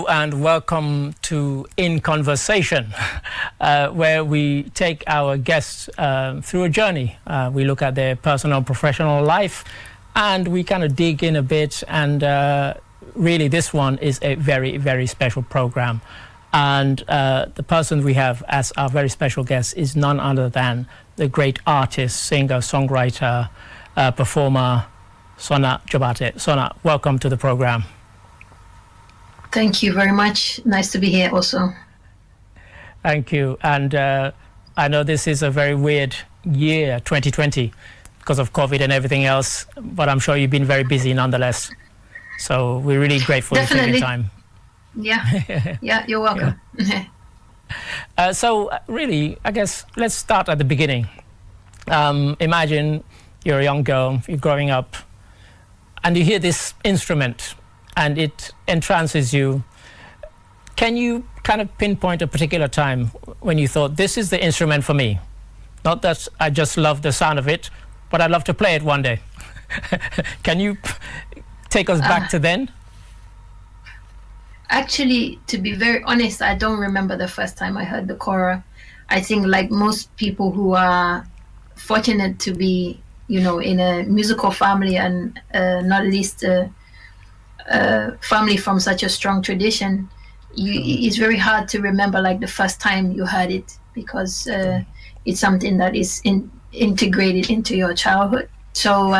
Hello and welcome to In Conversation, where we take our guests through a journey. We look at their personal and professional life and we kind of dig in a bit, and really this one is a very, very special program. And the person we have as our very special guest is none other than the great artist, singer, songwriter, performer, Sona Jobateh. Sona, welcome to the program. Thank you very much. Nice to be here also. Thank you. And I know this is a very weird year, 2020, because of COVID and everything else, but I'm sure you've been very busy nonetheless. So we're really grateful for taking time. Yeah, yeah, you're welcome. Yeah. So really, I guess, let's start at the beginning. Imagine you're a young girl, you're growing up, and you hear this instrument, and it entrances you. Can you kind of pinpoint a particular time when you thought, this is the instrument for me? Not that I just love the sound of it, but I'd love to play it one day. Can you take us back to then? Actually, to be very honest, I don't remember the first time I heard the kora. I think like most people who are fortunate to be, you know, in a musical family and not least family from such a strong tradition, it's very hard to remember like the first time you heard it, because it's something that is integrated into your childhood. So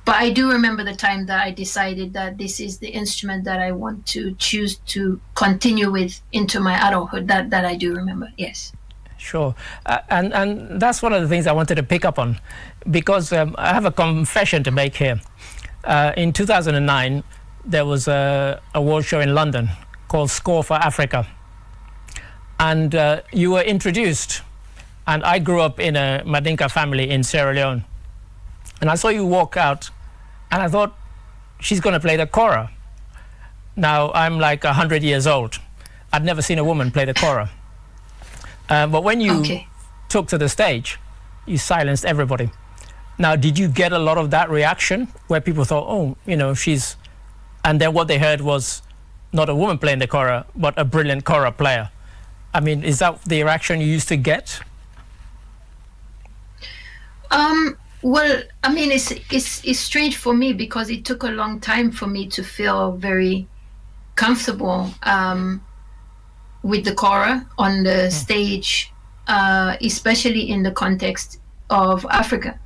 but I do remember the time that I decided that this is the instrument that I want to choose to continue with into my adulthood. That I do remember, yes. Sure. And that's one of the things I wanted to pick up on, because I have a confession to make here. In 2009, there was a award show in London called Score for Africa. And you were introduced. And I grew up in a Madinka family in Sierra Leone. And I saw you walk out, and I thought, she's going to play the kora. Now, I'm like 100 years old. I'd never seen a woman play the kora. But when you took to the stage, you silenced everybody. Now, did you get a lot of that reaction where people thought, oh, you know, she's... And then what they heard was not a woman playing the kora, but a brilliant kora player. I mean, is that the reaction you used to get? Well, I mean, it's strange for me because it took a long time for me to feel very comfortable with the kora on the stage, especially in the context of Africa.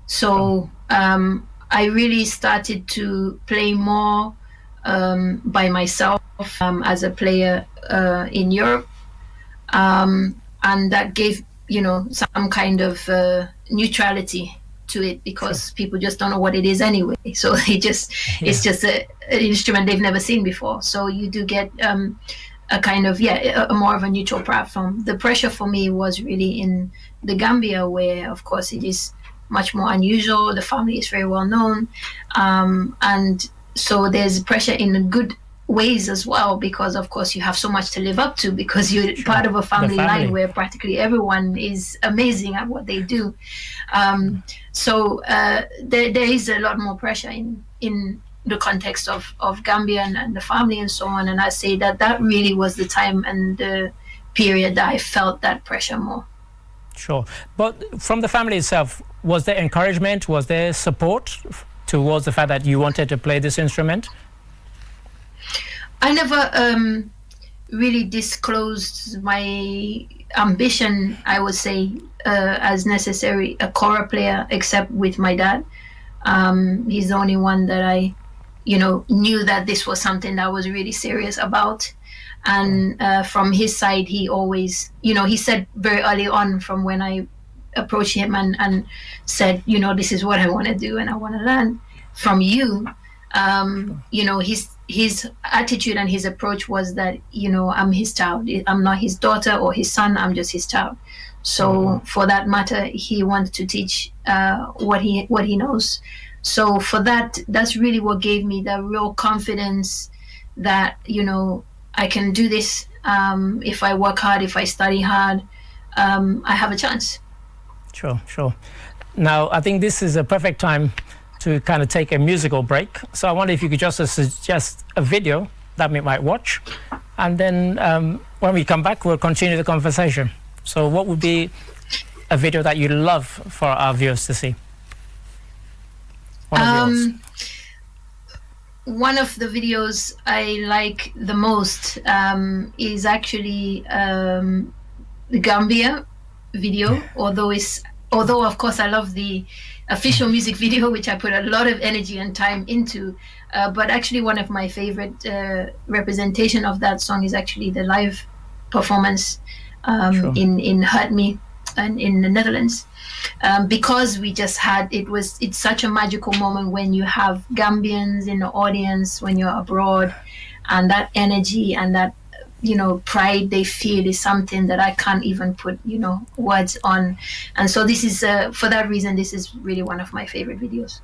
So I really started to play more by myself as a player in Europe, and that gave, you know, some kind of neutrality to it, because people just don't know what it is anyway. So it's just an instrument they've never seen before. So you do get a kind of a more of a neutral platform. The pressure for me was really in the Gambia, where of course it is much more unusual. The family is very well known, and so there's pressure in good ways as well, because of course you have so much to live up to, because you're part of a family line where practically everyone is amazing at what they do. So there is a lot more pressure in the context of Gambia and the family and so on. And I say that really was the time and the period that I felt that pressure more. Sure. But from the family itself, was there encouragement? Was there support towards the fact that you wanted to play this instrument? I never really disclosed my ambition, I would say, as necessary a kora player, except with my dad. He's the only one that I, you know, knew that this was something that I was really serious about. And from his side, he always, you know, he said very early on, from when I approached him and said, you know, this is what I want to do and I want to learn from you. You know, his attitude and his approach was that, you know, I'm his child. I'm not his daughter or his son. I'm just his child. So for that matter, he wants to teach what he knows. So for that, that's really what gave me the real confidence that, you know, I can do this. If I work hard, if I study hard, I have a chance. Sure, sure. Now, I think this is a perfect time to kind of take a musical break. So I wonder if you could just suggest a video that we might watch, and then when we come back, we'll continue the conversation. So what would be a video that you love for our viewers to see? One of yours. One of the videos I like the most is actually the Gambia video, although of course I love the official music video, which I put a lot of energy and time into, but actually one of my favorite representation of that song is actually the live performance in Hurt Me and in the Netherlands, because we just had it's such a magical moment when you have Gambians in the audience when you're abroad, and that energy and that pride they feel is something that I can't even put words on. And so this is for that reason, this is really one of my favorite videos.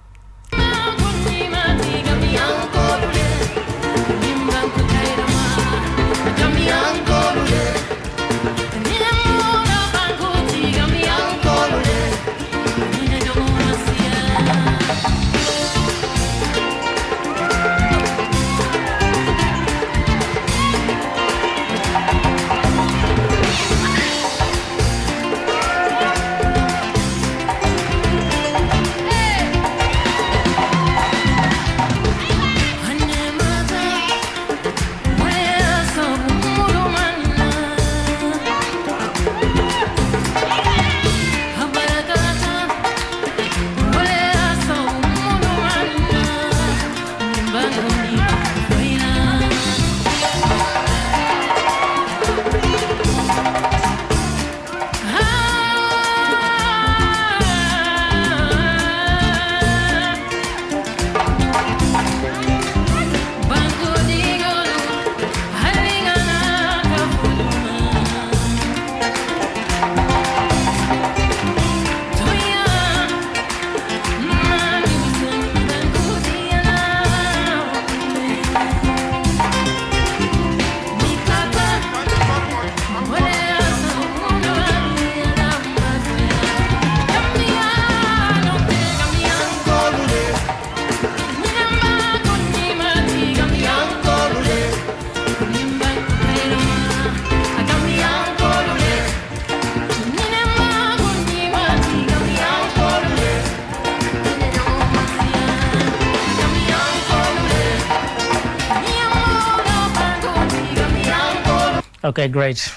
Okay, great.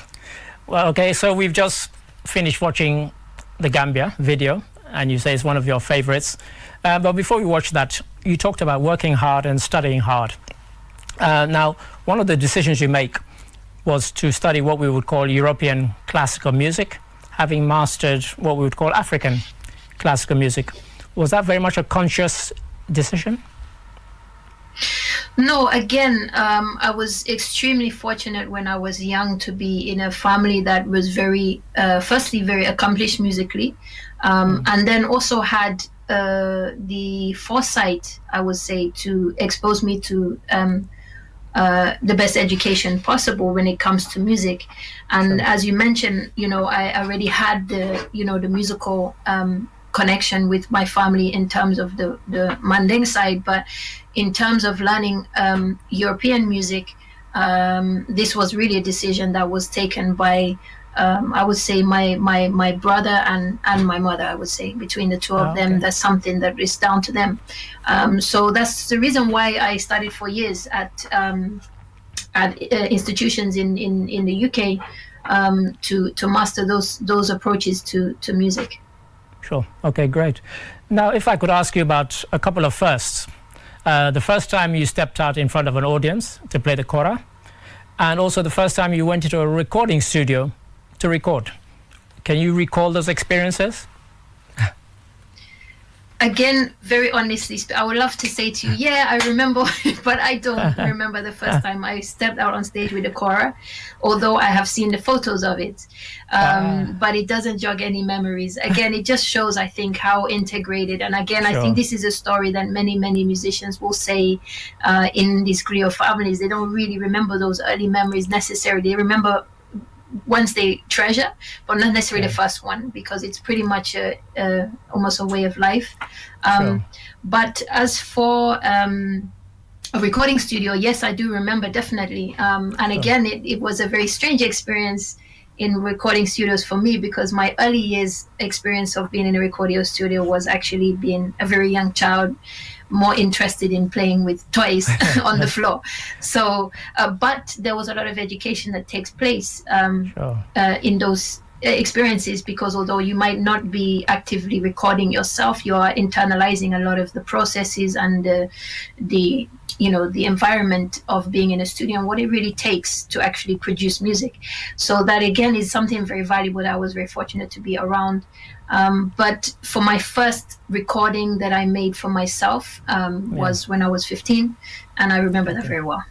Well, okay, so we've just finished watching the Gambia video, and you say it's one of your favorites. But before we watch that, you talked about working hard and studying hard. Now, one of the decisions you make was to study what we would call European classical music, having mastered what we would call African classical music. Was that very much a conscious decision? No, again, I was extremely fortunate when I was young to be in a family that was firstly very accomplished musically, and then also had the foresight, I would say, to expose me to the best education possible when it comes to music. And as you mentioned, I already had the musical connection with my family in terms of the Manding side, but in terms of learning European music, this was really a decision that was taken by I would say my brother and my mother. I would say between the two of them, that's something that is down to them. So that's the reason why I studied for years at institutions in the UK to master those approaches to music. Sure. Okay, great. Now, if I could ask you about a couple of firsts. The first time you stepped out in front of an audience to play the kora, and also the first time you went into a recording studio to record. Can you recall those experiences? Again, very honestly, I would love to say to you, yeah, I remember, but I don't remember the first time I stepped out on stage with a kora, although I have seen the photos of it. But it doesn't jog any memories. Again, it just shows, I think, how integrated. And again, I think this is a story that many musicians will say in these griot families. They don't really remember those early memories necessarily. They remember ones they treasure, but not necessarily the first one, because it's pretty much almost a way of life. But as for a recording studio, yes, I do remember, definitely. And again, it was a very strange experience in recording studios for me, because my early years experience of being in a recording studio was actually being a very young child, more interested in playing with toys on the floor. So, but there was a lot of education that takes place in those experiences, because although you might not be actively recording yourself, you are internalizing a lot of the processes and the the environment of being in a studio and what it really takes to actually produce music. So that again is something very valuable that I was very fortunate to be around. But for my first recording that I made for myself was when I was 15, and I remember that very well.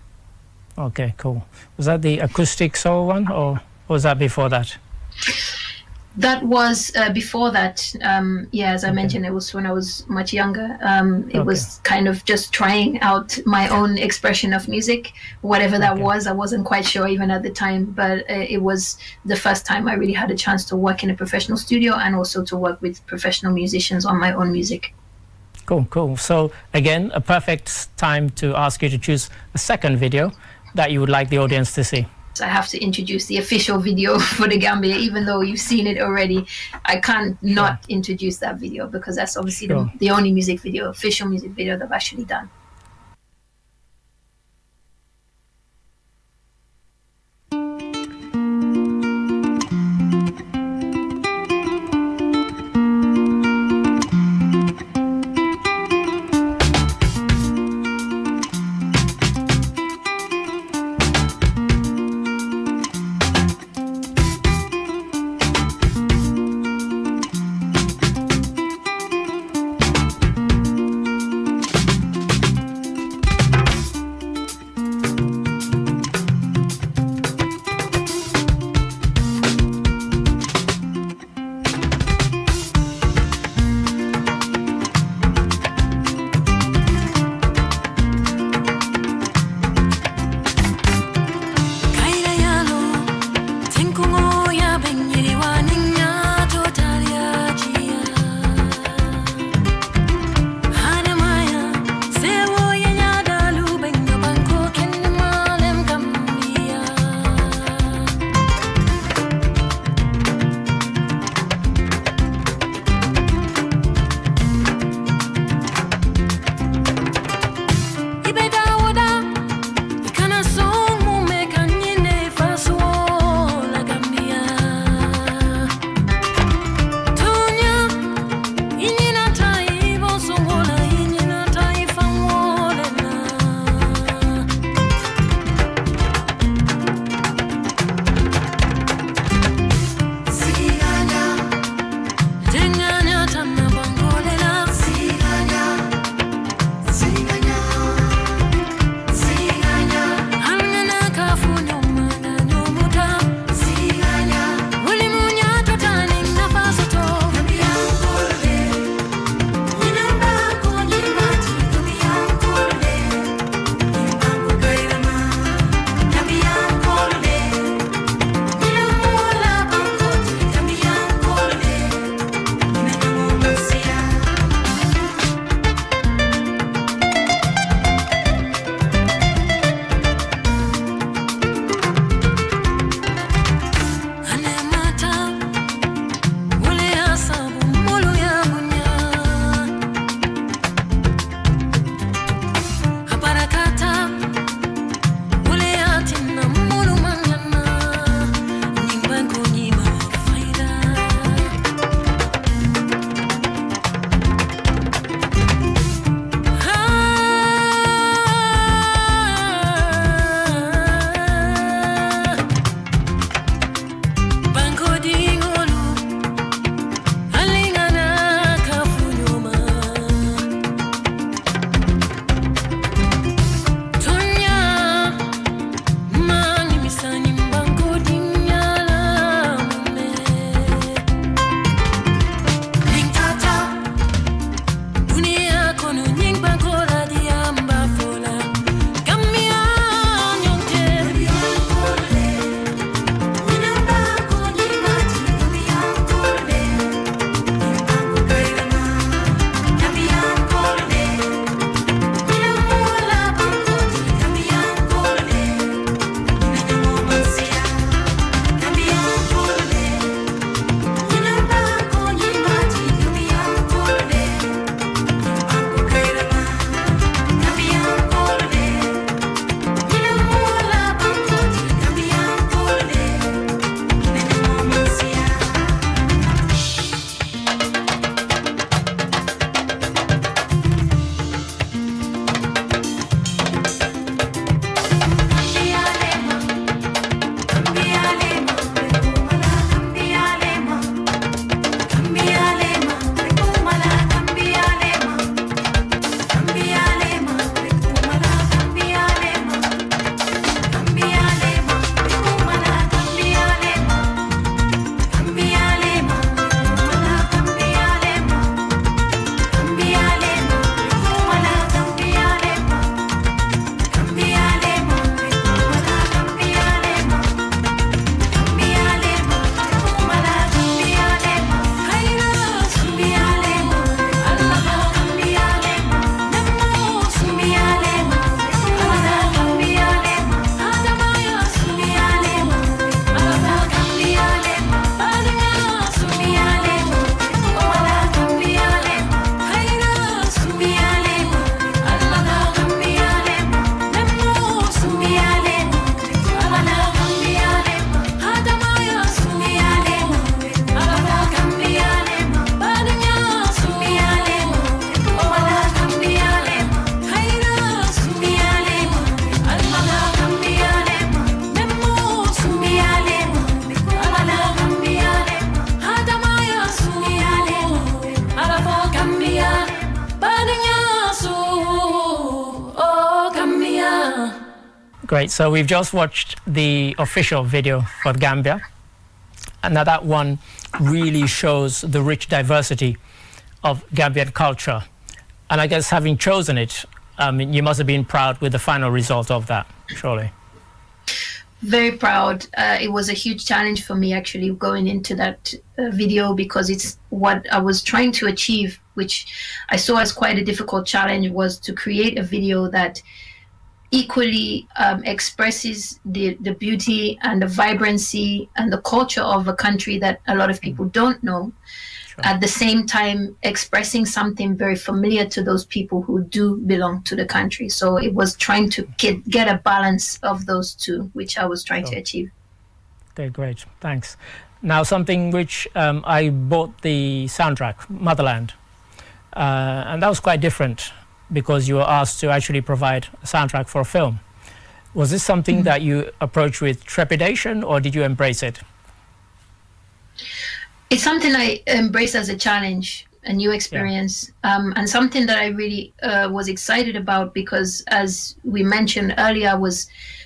Okay, cool. Was that the acoustic soul one, or was that before that? That was before that. As I mentioned, it was when I was much younger. It was kind of just trying out my own expression of music, whatever that was. I wasn't quite sure even at the time, but it was the first time I really had a chance to work in a professional studio and also to work with professional musicians on my own music. Cool. So again, a perfect time to ask you to choose a second video that you would like the audience to see. I have to introduce the official video for the Gambia, even though you've seen it already. I can't not introduce that video, because that's obviously the only official music video that I've actually done. Great. So we've just watched the official video for Gambia. And now that one really shows the rich diversity of Gambian culture. And I guess having chosen it, you must have been proud with the final result of that, surely. Very proud. It was a huge challenge for me actually going into that video, because it's what I was trying to achieve, which I saw as quite a difficult challenge, was to create a video that equally expresses the beauty and the vibrancy and the culture of a country that a lot of people don't know. Sure. At the same time expressing something very familiar to those people who do belong to the country. So it was trying to get a balance of those two, which I was trying to achieve. Okay, great. Thanks. Now, something which I bought the soundtrack, Motherland, and that was quite different because you were asked to actually provide a soundtrack for a film. Was this something that you approached with trepidation, or did you embrace it? It's something I embrace as a challenge, a new experience, and something that I really was excited about, because as we mentioned earlier, I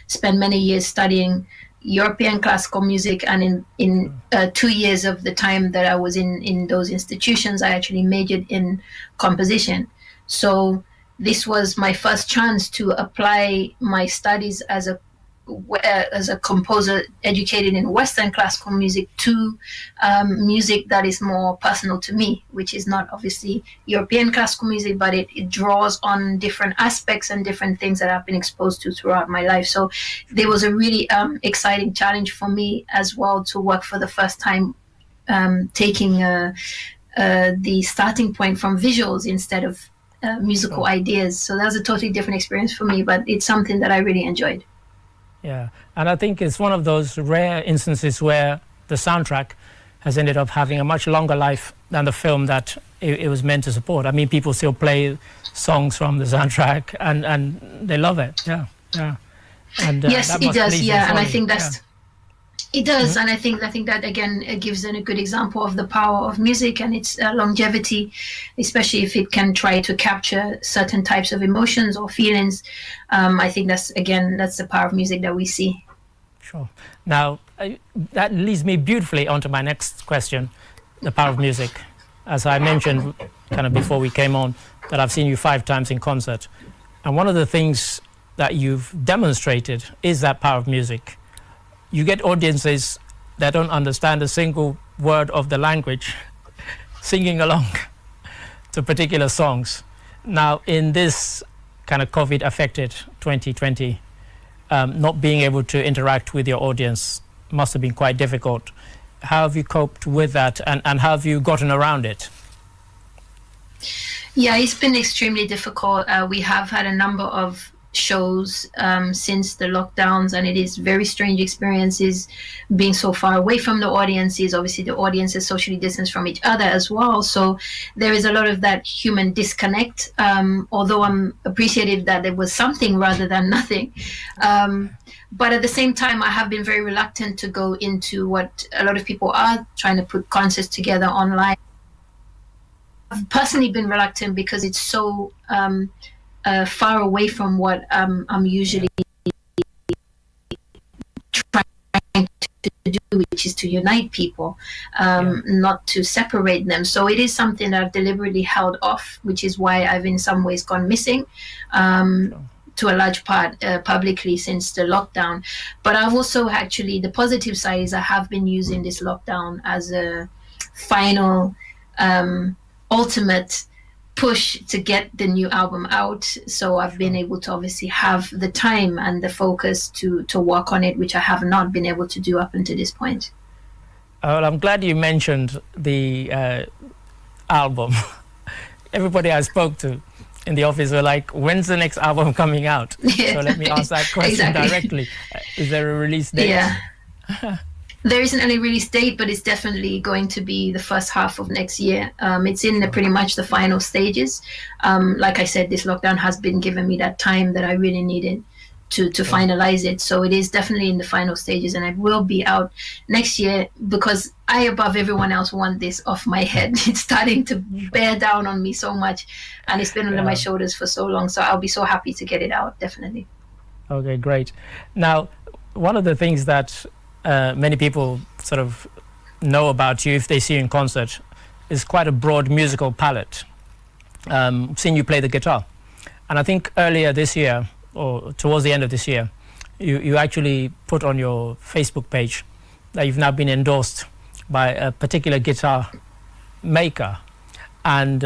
spent many years studying European classical music, and in 2 years of the time that I was in those institutions, I actually majored in composition. So this was my first chance to apply my studies as a composer educated in Western classical music to music that is more personal to me, which is not obviously European classical music, but it draws on different aspects and different things that I've been exposed to throughout my life. So there was a really exciting challenge for me as well to work for the first time, taking the starting point from visuals instead of musical ideas. So that was a totally different experience for me, but it's something that I really enjoyed. Yeah, and I think it's one of those rare instances where the soundtrack has ended up having a much longer life than the film that it was meant to support. I mean, people still play songs from the soundtrack and they love it. Yeah. And, yes, it does. Yeah, and I think that's it does, Mm-hmm. and I think that again it gives a good example of the power of music and its longevity, especially if it can try to capture certain types of emotions or feelings. I think that's the power of music that we see. Sure. Now that leads me beautifully onto my next question: the power of music. As I mentioned, kind of before we came on, that I've seen you 5 times in concert, and one of the things that you've demonstrated is that power of music. You get audiences that don't understand a single word of the language singing along to particular songs. Now, in this kind of COVID-affected 2020, not being able to interact with your audience must have been quite difficult. How have you coped with that, and how have you gotten around it? Yeah, it's been extremely difficult. We have had a number of shows since the lockdowns, and it is very strange experiences being so far away from the audiences. Obviously the audience is socially distanced from each other as well, so there is a lot of that human disconnect, although I'm appreciative that there was something rather than nothing. But at the same time, I have been very reluctant to go into what a lot of people are trying to put concerts together online. I've personally been reluctant because it's so far away from what I'm usually trying to do, which is to unite people, not to separate them. So it is something that I've deliberately held off, which is why I've in some ways gone missing to a large part publicly since the lockdown. But I've also actually, the positive side is I have been using this lockdown as a final ultimate push to get the new album out. So I've been able to obviously have the time and the focus to work on it, which I have not been able to do up until this point. Well, I'm glad you mentioned the album. Everybody I spoke to in the office were like, when's the next album coming out? Yeah. So let me ask that question directly. Is there a release date? Yeah. There isn't any release date, but it's definitely going to be the first half of next year. It's in pretty much the final stages. Like I said, this lockdown has been giving me that time that I really needed to finalize it. So it is definitely in the final stages, and it will be out next year, because I, above everyone else, want this off my head. It's starting to bear down on me so much, and it's been under my shoulders for so long. So I'll be so happy to get it out, definitely. Okay, great. Now, one of the things that many people sort of know about you if they see you in concert is quite a broad musical palette. Seeing you play the guitar. And I think earlier this year, or towards the end of this year, you actually put on your Facebook page that you've now been endorsed by a particular guitar maker. And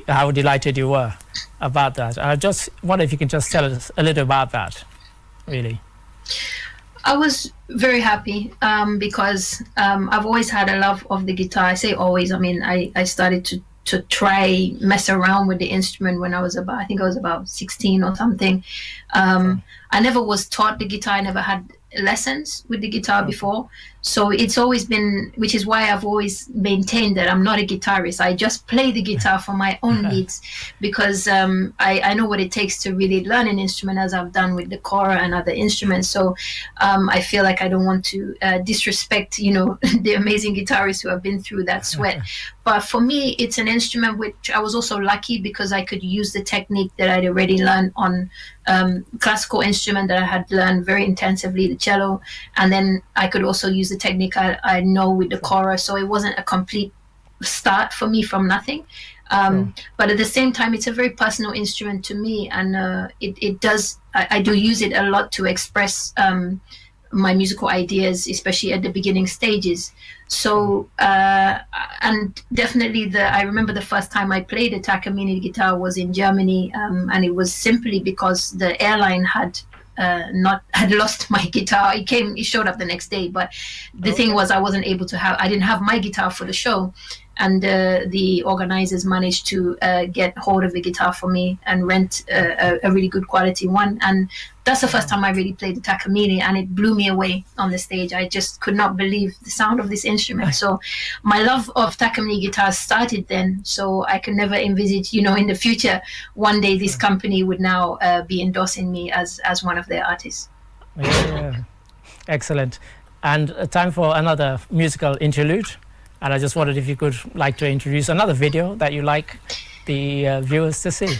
how delighted you were about that. And I just wonder if you can just tell us a little about that, really. I was very happy because I've always had a love of the guitar. I say always, I mean, I started to try mess around with the instrument when I was about, I think I was about 16 or something. I never was taught the guitar. I never had lessons with the guitar before. So it's always been, which is why I've always maintained that I'm not a guitarist. I just play the guitar for my own needs because I know what it takes to really learn an instrument, as I've done with the kora and other instruments. So I feel like I don't want to disrespect, you know, the amazing guitarists who have been through that sweat. But for me, it's an instrument which I was also lucky because I could use the technique that I'd already learned on classical instrument that I had learned very intensively, the cello, and then I could also use the technique I know with the kora. So it wasn't a complete start for me from nothing. But at the same time, it's a very personal instrument to me, and it does. I do use it a lot to express my musical ideas, especially at the beginning stages. So and definitely I remember the first time I played a Takamine guitar was in Germany, and it was simply because the airline had lost my guitar. It showed up the next day, but the thing was I didn't have my guitar for the show, and the organizers managed to get hold of the guitar for me and rent a really good quality one. And that's the first time I really played the Takamine, and it blew me away on the stage. I just could not believe the sound of this instrument. So my love of Takamine guitars started then. So I could never envisage, you know, in the future, one day this company would now be endorsing me as one of their artists. Yeah. Excellent. And time for another musical interlude. And I just wondered if you could like to introduce another video that you like the viewers to see.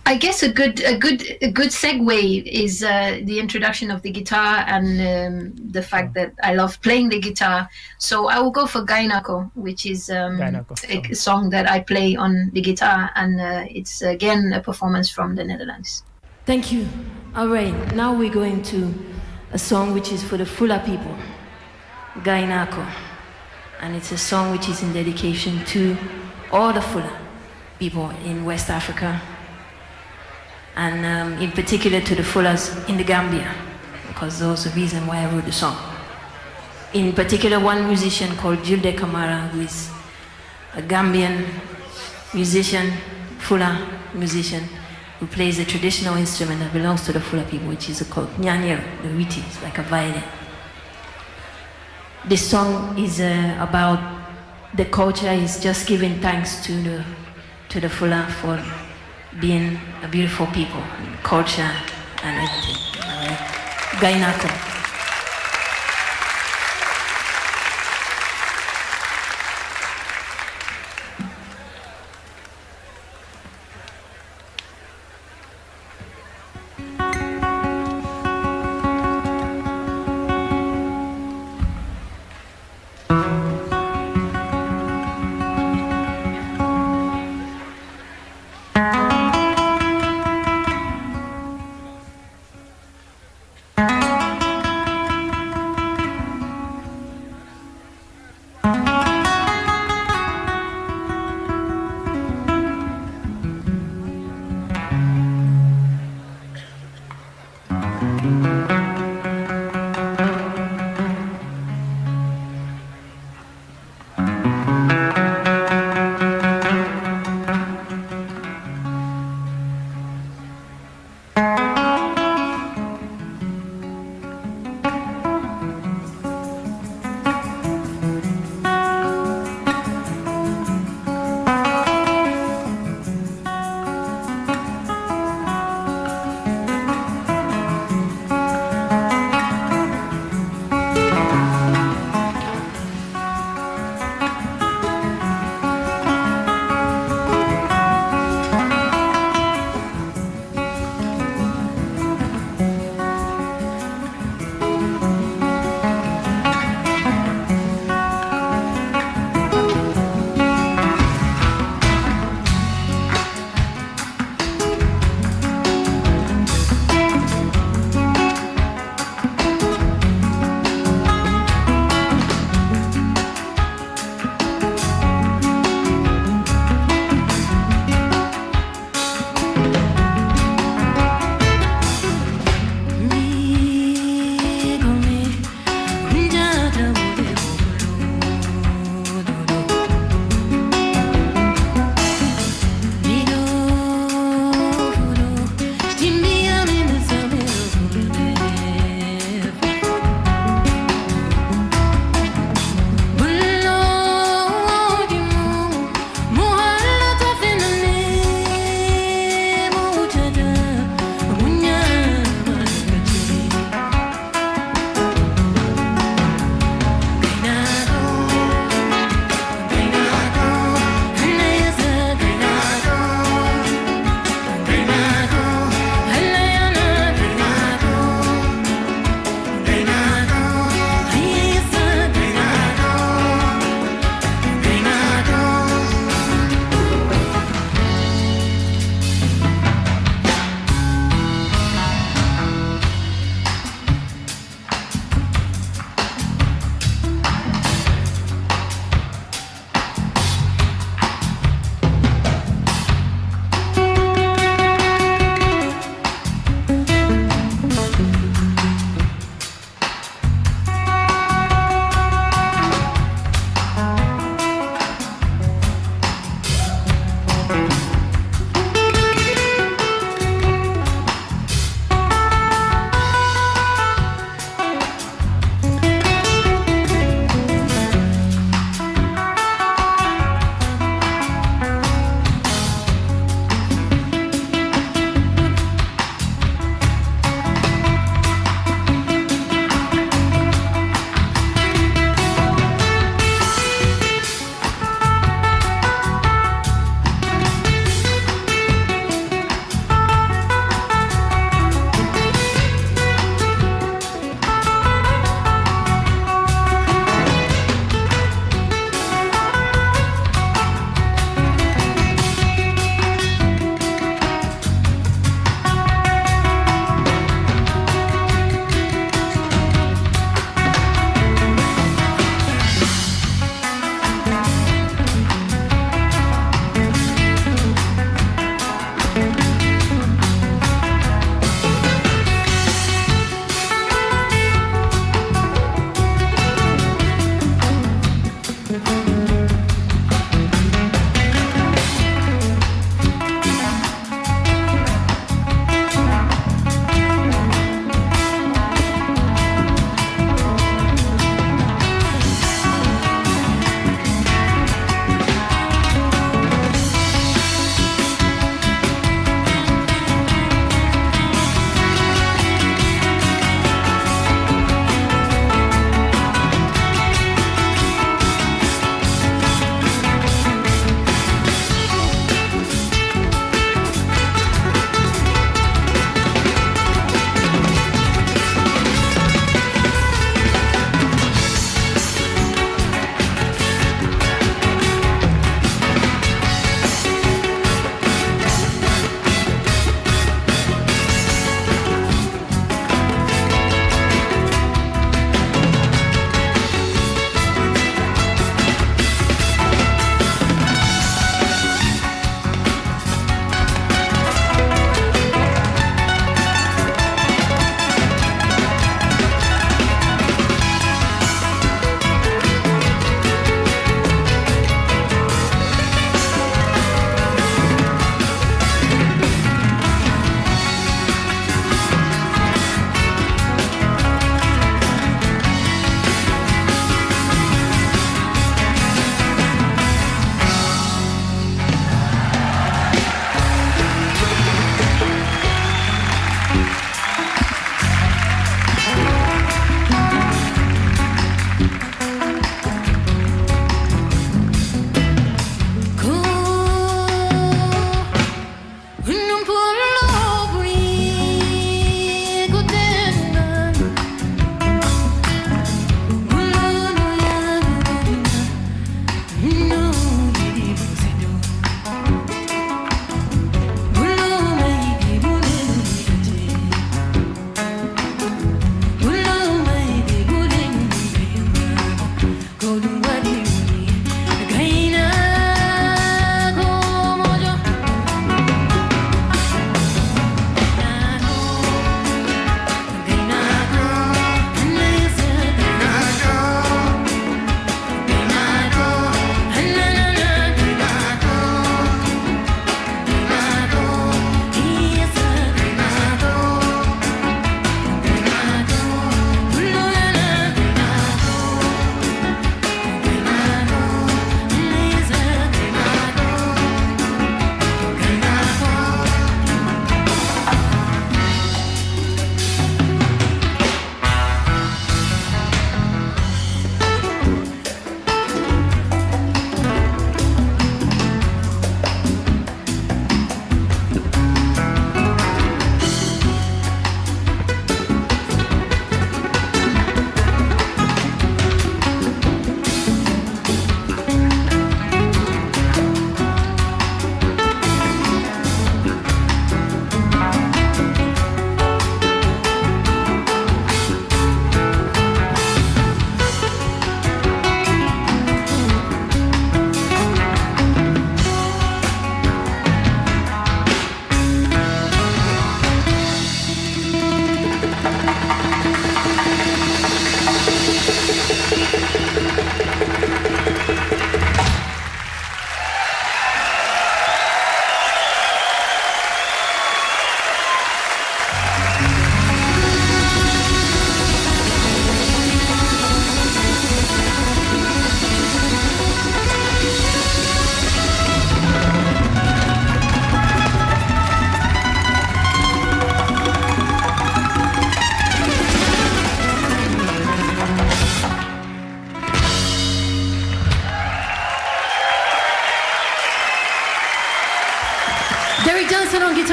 I guess a good segue is the introduction of the guitar and the fact that I love playing the guitar. So I will go for Gainako, which is a song that I play on the guitar, and it's again a performance from the Netherlands. Thank you. All right, now we're going to a song which is for the Fula people, Gainako, and it's a song which is in dedication to all the Fula people in West Africa, and in particular to the Fulas in the Gambia, because that was the reason why I wrote the song. In particular, one musician called Julde Kamara, who is a Gambian musician, Fula musician, who plays a traditional instrument that belongs to the Fula people, which is called Nyanyero, the witi, it's like a violin. This song is about the culture, is just giving thanks to the Fula for being a beautiful people, culture and everything. Gainako.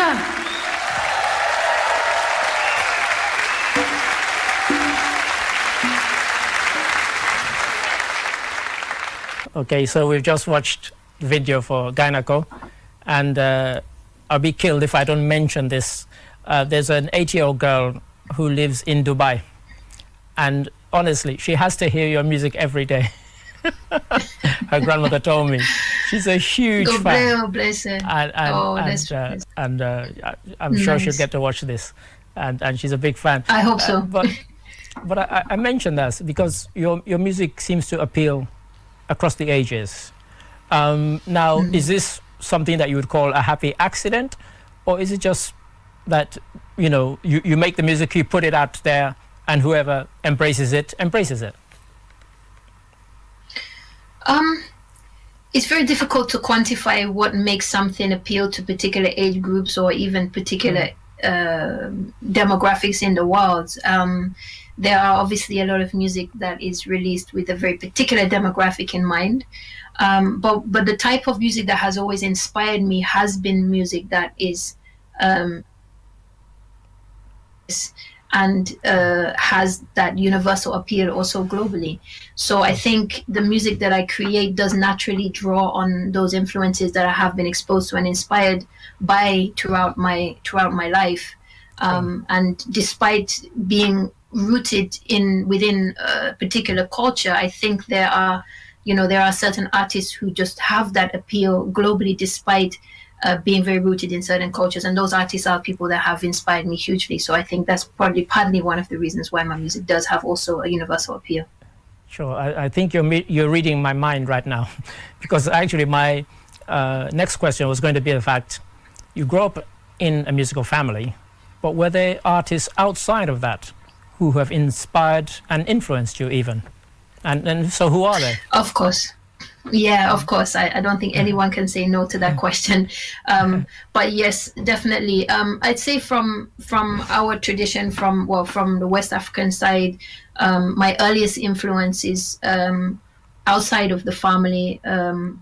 Gambia. Okay, so we've just watched the video for Gynako, and I'll be killed if I don't mention this. There's an 8-year-old girl who lives in Dubai, and honestly, she has to hear your music every day. Her grandmother told me. She's a huge fan. Oh, bless her. And I'm sure she'll get to watch this, and she's a big fan. I hope so. But I mentioned that because your music seems to appeal across the ages. Now, is this something that you would call a happy accident, or is it just that you make the music, you put it out there, and whoever embraces it? It's very difficult to quantify what makes something appeal to particular age groups or even particular demographics in the world. There are obviously a lot of music that is released with a very particular demographic in mind. But the type of music that has always inspired me has been music that is and has that universal appeal also globally. So I think the music that I create does naturally draw on those influences that I have been exposed to and inspired by throughout my life. And despite being rooted within a particular culture, I think there are certain artists who just have that appeal globally despite being very rooted in certain cultures, and those artists are people that have inspired me hugely. So I think that's probably partly one of the reasons why my music does have also a universal appeal. Sure, I think you're reading my mind right now, because actually my next question was going to be the fact you grew up in a musical family, but were there artists outside of that who have inspired and influenced you even? And so who are they? Of course. Yeah, of course. I don't think anyone can say no to that question. But yes, definitely. I'd say from our tradition, from the West African side, my earliest influences outside of the family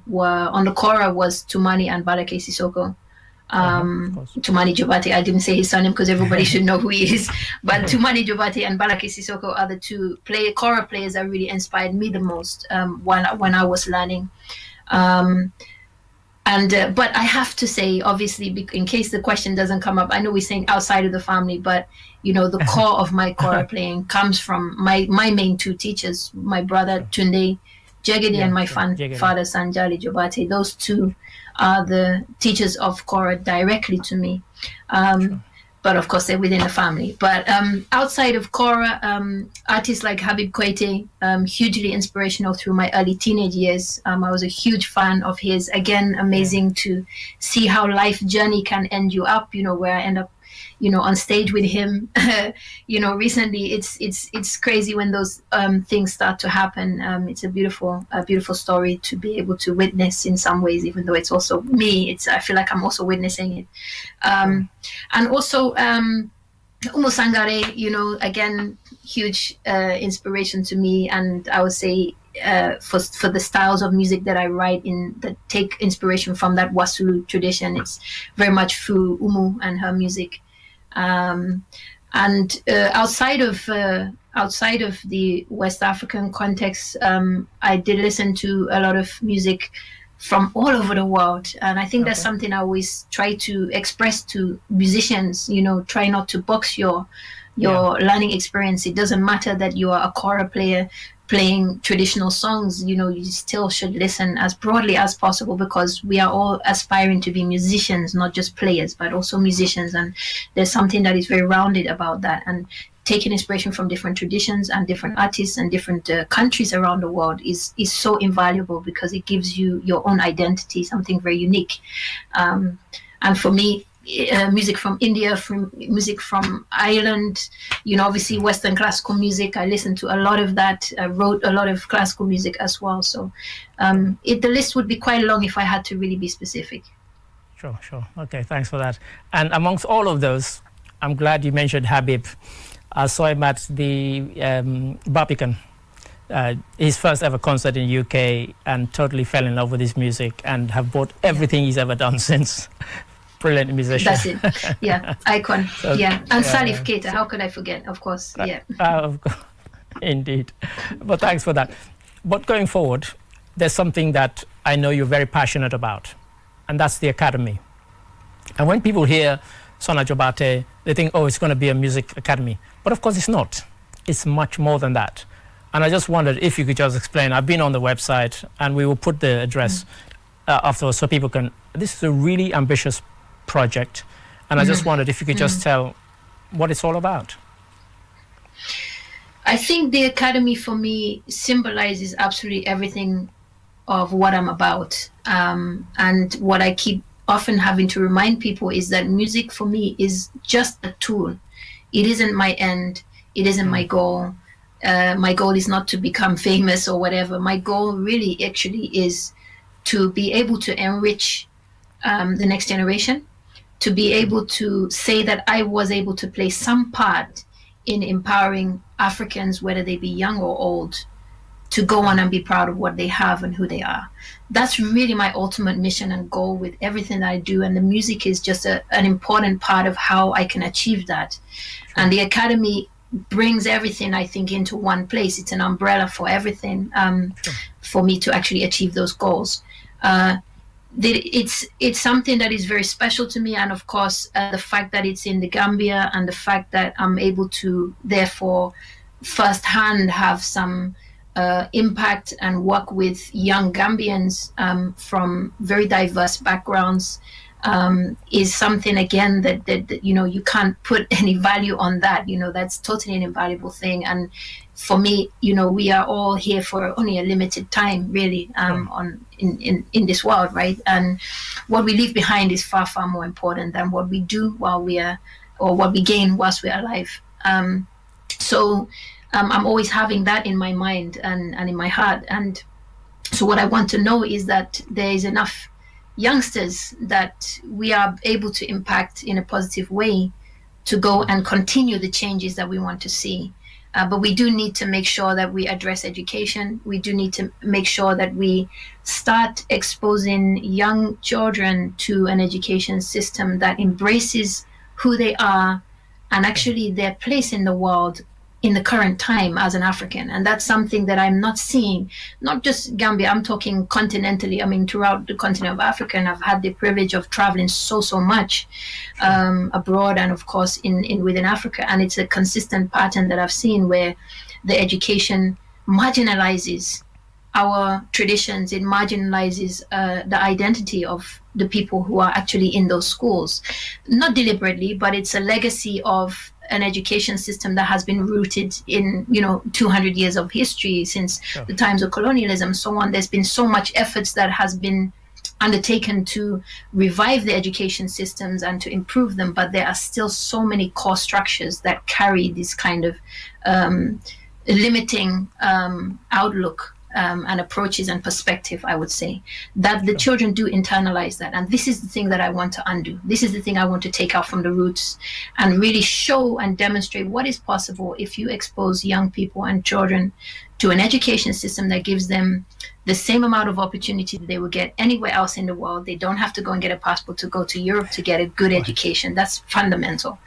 were on the kora was Tumani and Balake Sissoko. Tumani Jobateh, I didn't say his surname because everybody should know who he is, but Tumani Jobateh and Balake Sissoko are the two kora players that really inspired me the most when I was learning. But I have to say, obviously, in case the question doesn't come up, I know we're saying outside of the family, but the core of my kora playing comes from my main two teachers, my brother Tunde Jegede and my father Sanjali Jobateh. Those two are the teachers of kora directly to me. But of course they're within the family. But outside of kora, artists like Habib Koité, hugely inspirational through my early teenage years. I was a huge fan of his. Again, amazing to see how life journey can end you up, where I end up on stage with him. Recently it's crazy when those things start to happen. It's a beautiful story to be able to witness in some ways, even though it's also me. I feel like I'm also witnessing it. And also Umu Sangare, again, huge inspiration to me. And I would say for the styles of music that I write that take inspiration from that Wasulu tradition, it's very much through Umu and her music. Outside of the West African context, I did listen to a lot of music from all over the world, and I think that's something I always try to express to musicians. Try not to box your learning experience. It doesn't matter that you are a kora player playing traditional songs. You still should listen as broadly as possible, because we are all aspiring to be musicians, not just players, but also musicians. And there's something that is very rounded about that. And taking inspiration from different traditions and different artists and different countries around the world is so invaluable, because it gives you your own identity, something very unique. And for me, music from India, music from Ireland, obviously Western classical music. I listened to a lot of that. I wrote a lot of classical music as well. So the list would be quite long if I had to really be specific. Sure. Okay, thanks for that. And amongst all of those, I'm glad you mentioned Habib. I saw him at the Barbican, his first ever concert in the UK, and totally fell in love with his music and have bought everything he's ever done since. Brilliant musician. That's it. Yeah, icon. So, yeah, and yeah, Salif Keita. How could I forget? Of course. Yeah. Of course. Indeed. But thanks for that. But going forward, there's something that I know you're very passionate about, and that's the academy. And when people hear Sona Jobateh, they think, oh, it's going to be a music academy. But of course it's not. It's much more than that. And I just wondered if you could just explain. I've been on the website, and we will put the address afterwards so people can. This is a really ambitious project, and I just wondered if you could just tell what it's all about. I think the academy for me symbolizes absolutely everything of what I'm about. And what I keep often having to remind people is that music for me is just a tool. It isn't my end. It isn't my goal. My goal is not to become famous or whatever. My goal really actually is to be able to enrich the next generation, to be able to say that I was able to play some part in empowering Africans, whether they be young or old, to go on and be proud of what they have and who they are. That's really my ultimate mission and goal with everything that I do. And the music is just an important part of how I can achieve that. And the Academy brings everything, I think, into one place. It's an umbrella for everything for me to actually achieve those goals. It's something that is very special to me, and of course the fact that it's in the Gambia and the fact that I'm able to therefore firsthand have some impact and work with young Gambians from very diverse backgrounds is something, again, that you know, you can't put any value on that. You know, that's totally an invaluable thing. And for me, you know, we are all here for only a limited time, really, in this world, right? And what we leave behind is far, far more important than what we do while we are, or what we gain whilst we are alive. So I'm always having that in my mind and in my heart. And so what I want to know is that there is enough youngsters that we are able to impact in a positive way to go and continue the changes that we want to see. But we do need to make sure that we address education. We do need to make sure that we start exposing young children to an education system that embraces who they are and actually their place in the world in the current time as an African. And that's something that I'm not seeing, not just Gambia, I'm talking continentally. I mean, throughout the continent of Africa, and I've had the privilege of traveling so much abroad and of course in within Africa. And it's a consistent pattern that I've seen where the education marginalizes our traditions, it marginalizes the identity of the people who are actually in those schools. Not deliberately, but it's a legacy of an education system that has been rooted in, you know, 200 years of history since the times of colonialism, so on. There's been so much efforts that has been undertaken to revive the education systems and to improve them, but there are still so many core structures that carry this kind of limiting outlook and approaches and perspective, I would say, that the children do internalize that. And this is the thing that I want to undo. This is the thing I want to take out from the roots and really show and demonstrate what is possible if you expose young people and children to an education system that gives them the same amount of opportunity that they would get anywhere else in the world. They don't have to go and get a passport to go to Europe to get a good education. That's fundamental.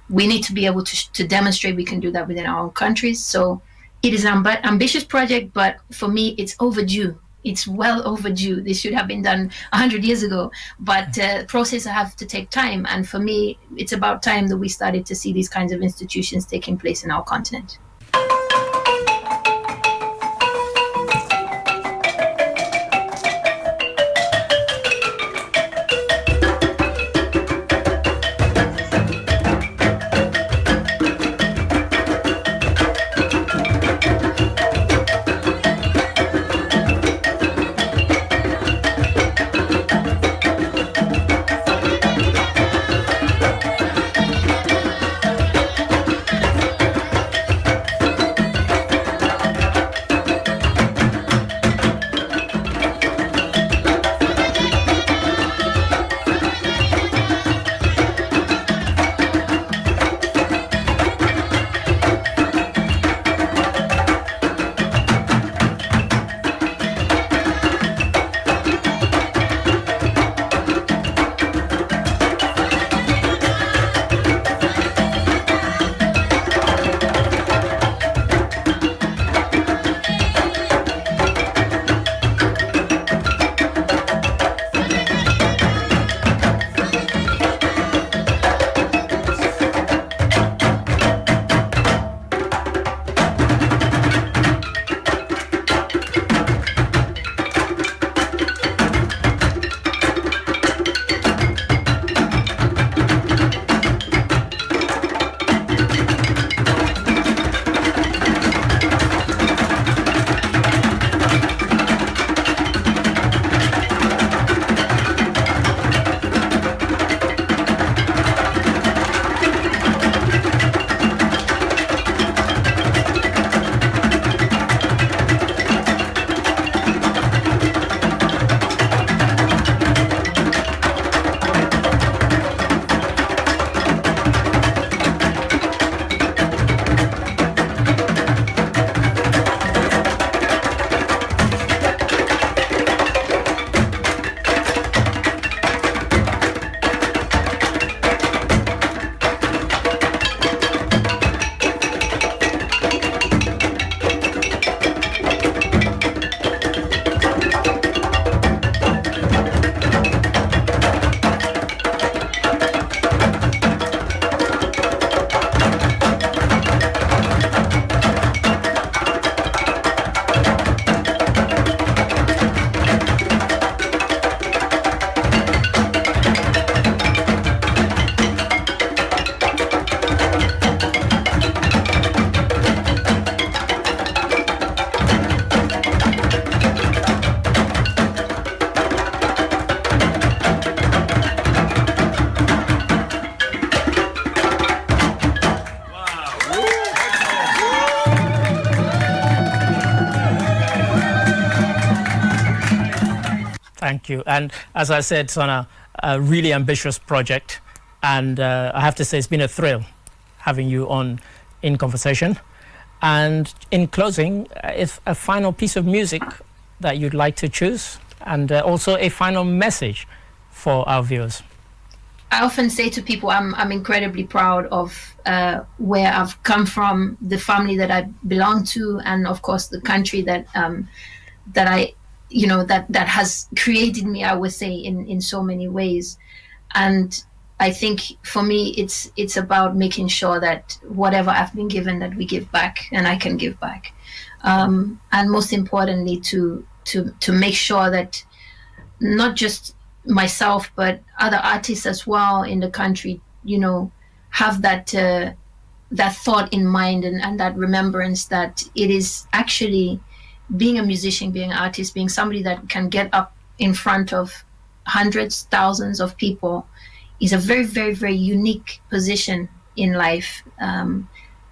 We need to be able to demonstrate we can do that within our own countries. So it is an ambitious project, but for me, it's overdue. It's well overdue. This should have been done 100 years ago, but processes have to take time. And for me, it's about time that we started to see these kinds of institutions taking place in our continent. Thank you. And as I said, Sona, a really ambitious project. And I have to say, it's been a thrill having you on in conversation. And in closing, if a final piece of music that you'd like to choose, and also a final message for our viewers. I often say to people, I'm incredibly proud of where I've come from, the family that I belong to, and of course the country that that has created me, I would say, in so many ways. And I think for me, it's about making sure that whatever I've been given, that we give back, and I can give back. And most importantly, to make sure that not just myself, but other artists as well in the country, have that thought in mind, and that remembrance that it is actually being a musician, being an artist, being somebody that can get up in front of hundreds, thousands of people is a very, very, very unique position in life.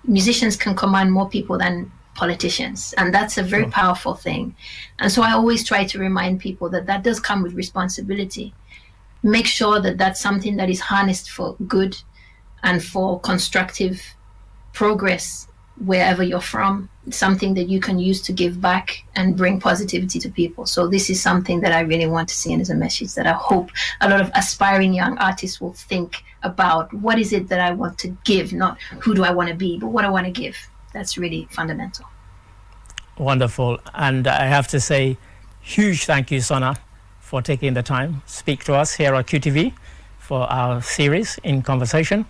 Musicians can command more people than politicians, and that's a very powerful thing. And so I always try to remind people that does come with responsibility. Make sure that that's something that is harnessed for good and for constructive progress wherever you're from. It's something that you can use to give back and bring positivity to people. So this is something that I really want to see, and as a message that I hope a lot of aspiring young artists will think about. What is it that I want to give? Not who do I want to be, but what I want to give. That's really fundamental. Wonderful. And I have to say, huge thank you, Sona, for taking the time to speak to us here at QTV for our series In Conversation.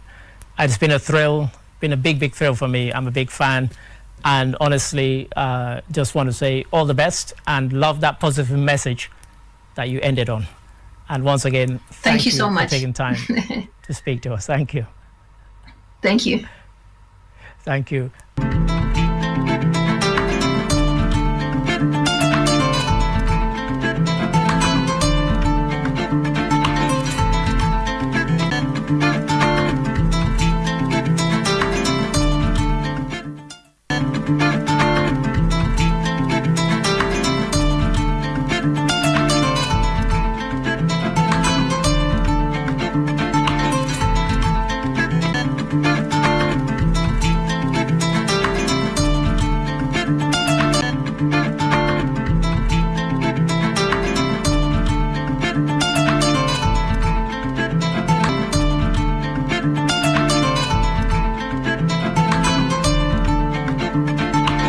It's been a thrill, been a big, big thrill for me. I'm a big fan. And honestly, just want to say all the best and love that positive message that you ended on. And once again, thank you so much for taking time to speak to us. Thank you. Thank you. Thank you.